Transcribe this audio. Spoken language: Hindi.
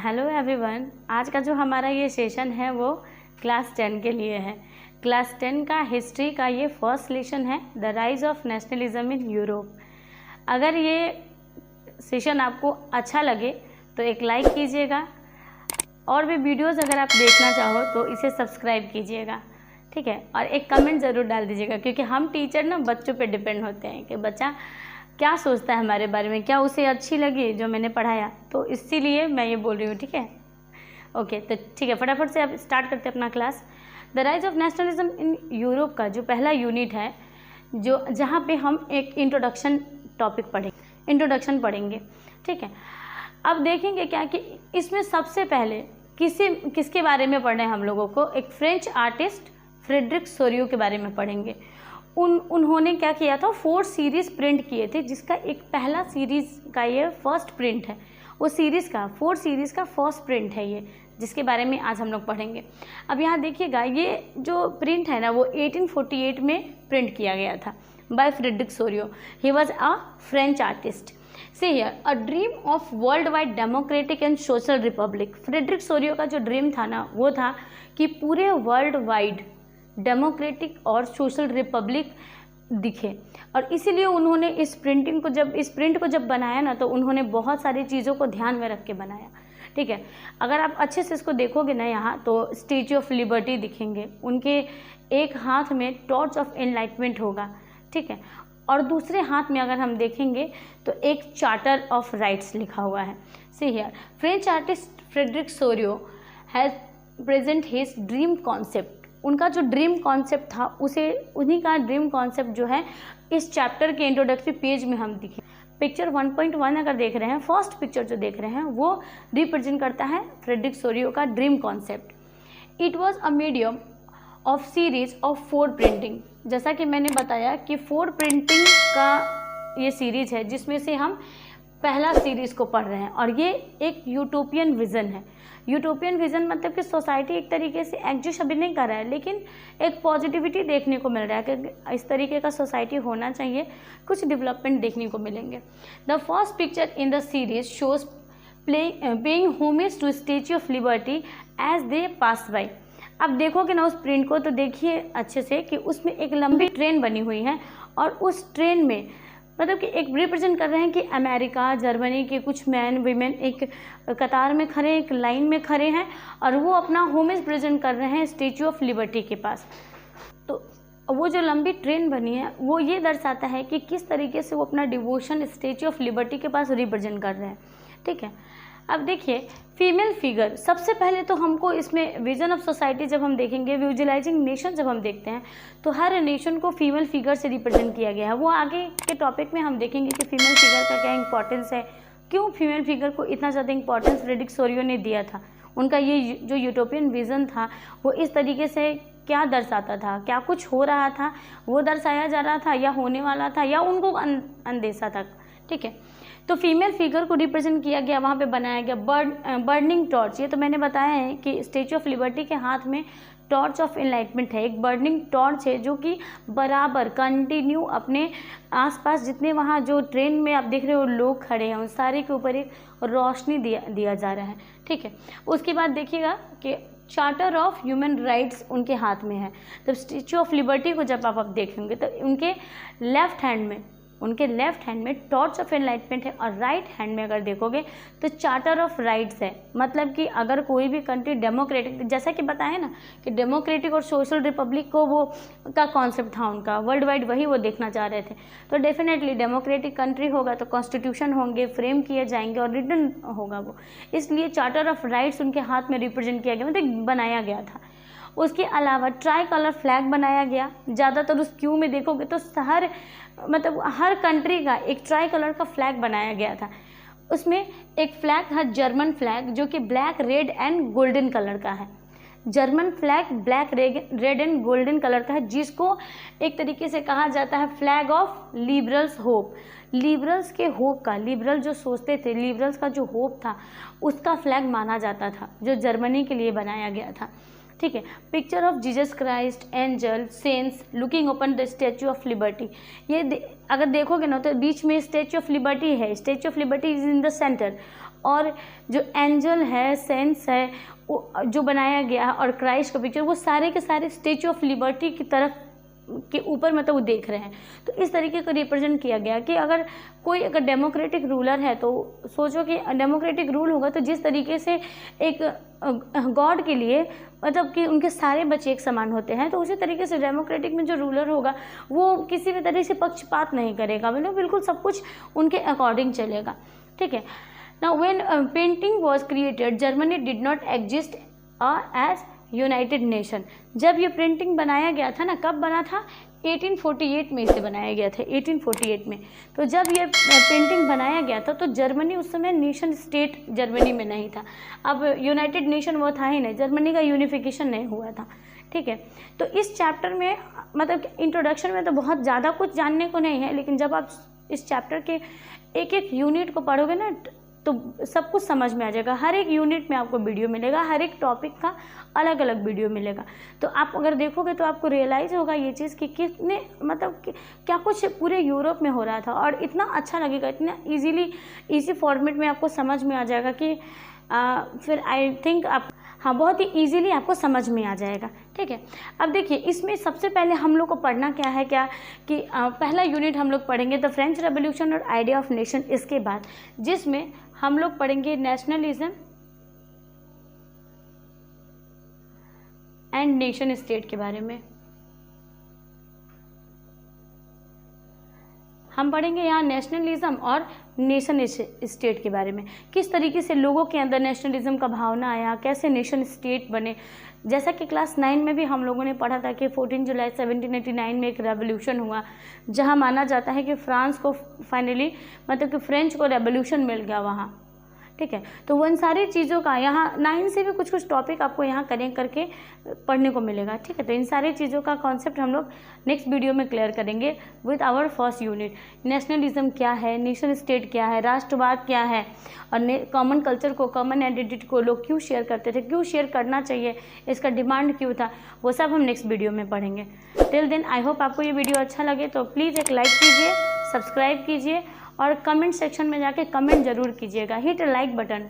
Hello everyone. आज का जो हमारा ये सेशन है वो क्लास 10 के लिए है। क्लास 10 का हिस्ट्री का ये फर्स्ट लेसन है, the rise of nationalism in Europe. अगर ये सेशन आपको अच्छा लगे तो एक लाइक कीजिएगा और भी वीडियोस अगर आप देखना चाहो तो इसे सब्सक्राइब कीजिएगा, ठीक है। और एक कमेंट ज़रूर डाल दीजिएगा, क्योंकि हम टीचर ना बच्चों पे डिपेंड होते हैं कि बच्चा क्या सोचता है हमारे बारे में, क्या उसे अच्छी लगी जो मैंने पढ़ाया, तो इसीलिए मैं ये बोल रही हूँ, ठीक है। ओके, तो ठीक है, फटाफट से अब स्टार्ट करते हैं अपना class. The rise of nationalism in Europe का जो पहला यूनिट है, जो जहाँ पे हम एक इंट्रोडक्शन टॉपिक इंट्रोडक्शन पढ़ेंगे, ठीक है। अब देखेंगे क्या कि इसमें सबसे पहले किसके बारे में पढ़ना है हम लोगों को, एक फ्रेंच आर्टिस्ट फ्रेडरिक सोरियो के बारे में पढ़ेंगे। उन्होंने क्या किया था, 4 सीरीज़ प्रिंट किए थे, जिसका एक पहला सीरीज़ का ये फर्स्ट प्रिंट है। वो सीरीज़ का 4 सीरीज़ का फर्स्ट प्रिंट है ये, जिसके बारे में आज हम लोग पढ़ेंगे। अब यहाँ देखिएगा, ये जो प्रिंट है ना वो 1848 में प्रिंट किया गया था by Frederic Sorrieu. He was a French artist. See here, a dream of world wide democratic and social republic. Frederic Sorrieu का जो ड्रीम था ना वो था कि पूरे वर्ल्ड वाइड डेमोक्रेटिक और सोशल रिपब्लिक दिखे, और इसीलिए उन्होंने इस प्रिंट को जब बनाया ना तो उन्होंने बहुत सारी चीज़ों को ध्यान में रख के बनाया, ठीक है। अगर आप अच्छे से इसको देखोगे ना यहाँ तो स्टैच्यू ऑफ लिबर्टी दिखेंगे, उनके एक हाथ में टॉर्च ऑफ एनलाइटमेंट होगा, ठीक है, और दूसरे हाथ में अगर हम देखेंगे तो एक चार्टर ऑफ राइट्स लिखा हुआ है। See here, French artist Frederick Sorio has present his dream concept. उनका जो ड्रीम कॉन्सेप्ट था उन्हीं का ड्रीम कॉन्सेप्ट जो है इस चैप्टर के इंट्रोडक्टरी पेज में हम दिखे। पिक्चर 1.1 अगर देख रहे हैं, फर्स्ट पिक्चर जो देख रहे हैं वो रिप्रेजेंट करता है फ्रेडरिक सोरियो का dream concept. It was a medium of series of 4 printing. जैसा कि मैंने बताया कि 4 प्रिंटिंग का ये सीरीज है, जिसमें से हम पहला सीरीज़ को पढ़ रहे हैं, और ये एक यूटोपियन विज़न है। यूटोपियन विज़न मतलब कि सोसाइटी एक तरीके से एग्जिस्ट अभी नहीं कर रहा है, लेकिन एक पॉजिटिविटी देखने को मिल रहा है कि इस तरीके का सोसाइटी होना चाहिए, कुछ डेवलपमेंट देखने को मिलेंगे। The first picture in the series shows paying homage to Statue of Liberty as they pass by. अब देखोगे ना उस प्रिंट को तो देखिए अच्छे से कि उसमें एक लंबी ट्रेन बनी हुई है, और उस ट्रेन में मतलब कि एक रिप्रेजेंट कर रहे हैं कि अमेरिका, जर्मनी के कुछ मैन वीमेन एक कतार में खड़े, एक लाइन में खड़े हैं, और वो अपना होमेज प्रेजेंट कर रहे हैं स्टैच्यू ऑफ लिबर्टी के पास। तो वो जो लंबी ट्रेन बनी है वो ये दर्शाता है कि किस तरीके से वो अपना डिवोशन स्टैच्यू ऑफ लिबर्टी के पास रिप्रेजेंट कर रहे हैं, ठीक है। अब देखिए फीमेल फिगर, सबसे पहले तो हमको इसमें विजन ऑफ सोसाइटी जब हम देखेंगे, विजुअलाइजिंग नेशन जब हम देखते हैं तो हर नेशन को फीमेल फिगर से रिप्रेजेंट किया गया है। वो आगे के टॉपिक में हम देखेंगे कि फीमेल फिगर का क्या इंपॉर्टेंस है, क्यों फीमेल फिगर को इतना ज़्यादा इंपॉर्टेंस फ्रेडरिक सोरियो ने दिया था। उनका ये जो यूटोपियन विज़न था वो इस तरीके से क्या दर्शाता था, क्या कुछ हो रहा था वो दर्शाया जा रहा था, या होने वाला था, या उनको अंदेशा था, ठीक है। तो फीमेल फिगर को रिप्रेजेंट किया गया, वहाँ पे बनाया गया बर्निंग टॉर्च। ये तो मैंने बताया है कि स्टैच्यू ऑफ लिबर्टी के हाथ में टॉर्च ऑफ एनलाइटमेंट है, एक बर्निंग टॉर्च है जो कि बराबर कंटिन्यू अपने आसपास जितने वहाँ जो ट्रेन में आप देख रहे हो लोग खड़े हैं उन सारे के ऊपर एक रोशनी दिया जा रहा है, ठीक है। उसके बाद देखिएगा कि चार्टर ऑफ ह्यूमन राइट्स उनके हाथ में है। तो स्टैच्यू ऑफ लिबर्टी को जब आप देखेंगे तो उनके लेफ्ट हैंड में टॉर्च ऑफ एनलाइटमेंट है, और राइट हैंड में अगर देखोगे तो चार्टर ऑफ राइट्स है। मतलब कि अगर कोई भी कंट्री डेमोक्रेटिक, जैसा कि बताया ना कि डेमोक्रेटिक और सोशल रिपब्लिक को वो का कॉन्सेप्ट था उनका, वर्ल्ड वाइड वही वो देखना चाह रहे थे। तो डेफिनेटली डेमोक्रेटिक कंट्री होगा तो कॉन्स्टिट्यूशन होंगे, फ्रेम किए जाएंगे और रिटन होगा वो, इसलिए चार्टर ऑफ राइट्स उनके हाथ में रिप्रेजेंट किया गया, मतलब बनाया गया था। उसके अलावा ट्राई कलर फ्लैग बनाया गया। ज़्यादातर उस क्यू में देखोगे तो हर कंट्री का एक ट्राई कलर का फ्लैग बनाया गया था। उसमें एक फ्लैग था जर्मन फ्लैग, जो कि black, red and golden colour का है। German flag black, red and golden colour का है, जिसको एक तरीके से कहा जाता है flag of liberals hope. Liberals के होप का, लिबरल जो सोचते थे, लिबरल्स का जो होप था उसका फ्लैग माना जाता था, जो जर्मनी के लिए बनाया गया था, ठीक है। Picture of Jesus Christ, angel, saints looking open the Statue of Liberty. ये अगर देखोगे ना तो बीच में स्टैच्यू ऑफ लिबर्टी है, Statue of Liberty is in the centre, और जो एंजल है, सेंस है जो बनाया गया है और क्राइस्ट का पिक्चर, वो सारे के सारे स्टैचू ऑफ लिबर्टी की तरफ के ऊपर मतलब वो देख रहे हैं। तो इस तरीके का रिप्रेजेंट किया गया कि अगर कोई अगर डेमोक्रेटिक रूलर है तो सोचो कि डेमोक्रेटिक रूल होगा तो जिस तरीके से एक गॉड के लिए मतलब कि उनके सारे बच्चे एक समान होते हैं, तो उसी तरीके से डेमोक्रेटिक में जो रूलर होगा वो किसी भी तरह से पक्षपात नहीं करेगा, मतलब बिल्कुल सब कुछ उनके अकॉर्डिंग चलेगा। ठीक है। Now when painting was created Germany did not exist as United Nation. जब ये प्रिंटिंग बनाया गया था ना, कब बना था? 1848 में इसे बनाया गया था, 1848 में। तो जब ये पेंटिंग बनाया गया था तो जर्मनी उस समय नेशन स्टेट जर्मनी में नहीं था। अब यूनाइटेड नेशन वो था ही नहीं, जर्मनी का यूनिफिकेशन नहीं हुआ था। ठीक है। तो इस चैप्टर में मतलब इंट्रोडक्शन में तो बहुत ज़्यादा कुछ जानने को नहीं है, लेकिन जब आप इस चैप्टर के एक एक यूनिट को पढ़ोगे ना तो सब कुछ समझ में आ जाएगा। हर एक यूनिट में आपको वीडियो मिलेगा, हर एक टॉपिक का अलग अलग वीडियो मिलेगा। तो आप अगर देखोगे तो आपको रियलाइज़ होगा ये चीज़ कि कितने मतलब क्या कुछ पूरे यूरोप में हो रहा था, और इतना अच्छा लगेगा, इतना इजी फॉर्मेट में आपको समझ में आ जाएगा कि फिर आई थिंक आप बहुत ही ईजिली आपको समझ में आ जाएगा। ठीक है। अब देखिए इसमें सबसे पहले हम लोग को पढ़ना क्या है कि पहला यूनिट हम लोग पढ़ेंगे द फ्रेंच रेवोल्यूशन और आइडिया ऑफ नेशन, इसके बाद जिसमें हम लोग पढ़ेंगे नेशनलिज्म एंड नेशन स्टेट के बारे में। हम पढ़ेंगे यहाँ नेशनलिज्म और नेशन स्टेट के बारे में, किस तरीके से लोगों के अंदर नेशनलिज्म का भावना आया, कैसे नेशन स्टेट बने। जैसा कि क्लास 9 में भी हम लोगों ने पढ़ा था कि 14 जुलाई 1789 में एक रेवोल्यूशन हुआ, जहाँ माना जाता है कि फ्रांस को फाइनली मतलब कि फ्रेंच को रेवोल्यूशन मिल गया वहाँ। ठीक है। तो वो इन सारी चीज़ों का यहाँ 9 से भी कुछ कुछ टॉपिक आपको यहाँ कनेक्ट करके पढ़ने को मिलेगा। ठीक है। तो इन सारी चीज़ों का कॉन्सेप्ट हम लोग नेक्स्ट वीडियो में क्लियर करेंगे with our first unit. Nationalism क्या है, नेशन स्टेट क्या है, राष्ट्रवाद क्या है, और कॉमन कल्चर को, कॉमन आइडेंटिटी को लोग क्यों शेयर करते थे, क्यों शेयर करना चाहिए, इसका डिमांड क्यों था, वो सब हम नेक्स्ट वीडियो में पढ़ेंगे। टिल देन आई होप आपको ये वीडियो अच्छा लगे तो प्लीज़ एक लाइक कीजिए, सब्सक्राइब कीजिए और कमेंट सेक्शन में जाके कमेंट ज़रूर कीजिएगा। Hit like button.